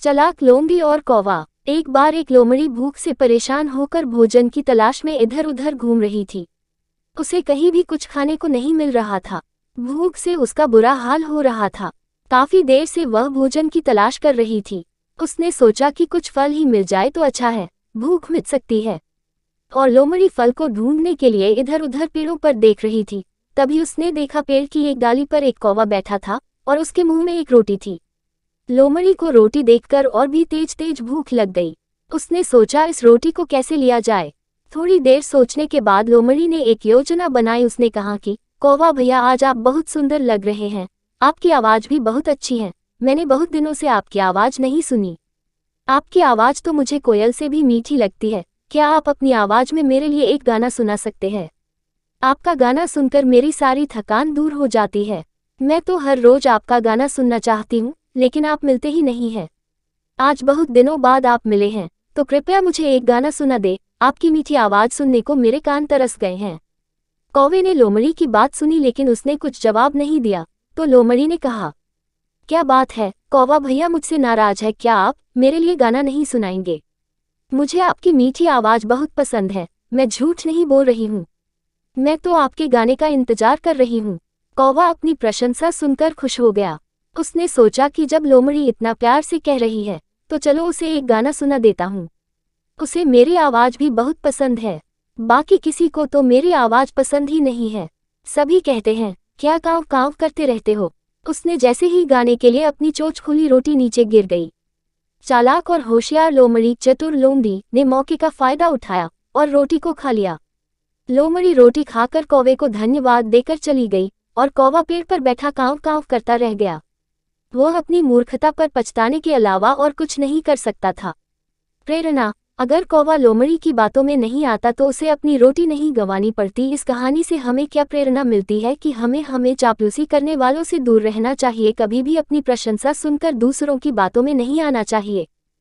चालाक लोमड़ी और कौवा। एक बार एक लोमड़ी भूख से परेशान होकर भोजन की तलाश में इधर उधर घूम रही थी। उसे कहीं भी कुछ खाने को नहीं मिल रहा था। भूख से उसका बुरा हाल हो रहा था। काफी देर से वह भोजन की तलाश कर रही थी। उसने सोचा कि कुछ फल ही मिल जाए तो अच्छा है, भूख मिट सकती है। और लोमड़ी फल को ढूंढने के लिए इधर उधर पेड़ों पर देख रही थी। तभी उसने देखा पेड़ की एक डाली पर एक कौवा बैठा था और उसके मुंह में एक रोटी थी। लोमड़ी को रोटी देखकर और भी तेज तेज भूख लग गई। उसने सोचा इस रोटी को कैसे लिया जाए। थोड़ी देर सोचने के बाद लोमड़ी ने एक योजना बनाई। उसने कहा कि कौवा भैया, आज आप बहुत सुंदर लग रहे हैं, आपकी आवाज़ भी बहुत अच्छी है। मैंने बहुत दिनों से आपकी आवाज़ नहीं सुनी। आपकी आवाज़ तो मुझे कोयल से भी मीठी लगती है। क्या आप अपनी आवाज़ में मेरे लिए एक गाना सुना सकते हैं? आपका गाना सुनकर मेरी सारी थकान दूर हो जाती है। मैं तो हर रोज आपका गाना सुनना चाहती हूँ, लेकिन आप मिलते ही नहीं हैं। आज बहुत दिनों बाद आप मिले हैं, तो कृपया मुझे एक गाना सुना दे। आपकी मीठी आवाज़ सुनने को मेरे कान तरस गए हैं। कौवे ने लोमड़ी की बात सुनी, लेकिन उसने कुछ जवाब नहीं दिया। तो लोमड़ी ने कहा, क्या बात है कौवा भैया, मुझसे नाराज है क्या आप? मेरे लिए गाना नहीं सुनाएंगे? मुझे आपकी मीठी आवाज़ बहुत पसंद है, मैं झूठ नहीं बोल रही हूँ। मैं तो आपके गाने का इंतजार कर रही हूँ। कौवा अपनी प्रशंसा सुनकर खुश हो गया। उसने सोचा कि जब लोमड़ी इतना प्यार से कह रही है, तो चलो उसे एक गाना सुना देता हूँ। उसे मेरी आवाज़ भी बहुत पसंद है, बाकी किसी को तो मेरी आवाज़ पसंद ही नहीं है। सभी कहते हैं क्या काँव काँव करते रहते हो। उसने जैसे ही गाने के लिए अपनी चोंच खुली, रोटी नीचे गिर गई। चालाक और होशियार लोमड़ी चतुर लोमड़ी ने मौके का फायदा उठाया और रोटी को खा लिया। लोमड़ी रोटी खाकर कौवे को धन्यवाद देकर चली गई और कौवा पेड़ पर बैठा काँव काँव करता रह गया। वह अपनी मूर्खता पर पछताने के अलावा और कुछ नहीं कर सकता था। प्रेरणा: अगर कौवा लोमड़ी की बातों में नहीं आता तो उसे अपनी रोटी नहीं गंवानी पड़ती। इस कहानी से हमें क्या प्रेरणा मिलती है कि हमें चापलूसी करने वालों से दूर रहना चाहिए। कभी भी अपनी प्रशंसा सुनकर दूसरों की बातों में नहीं आना चाहिए।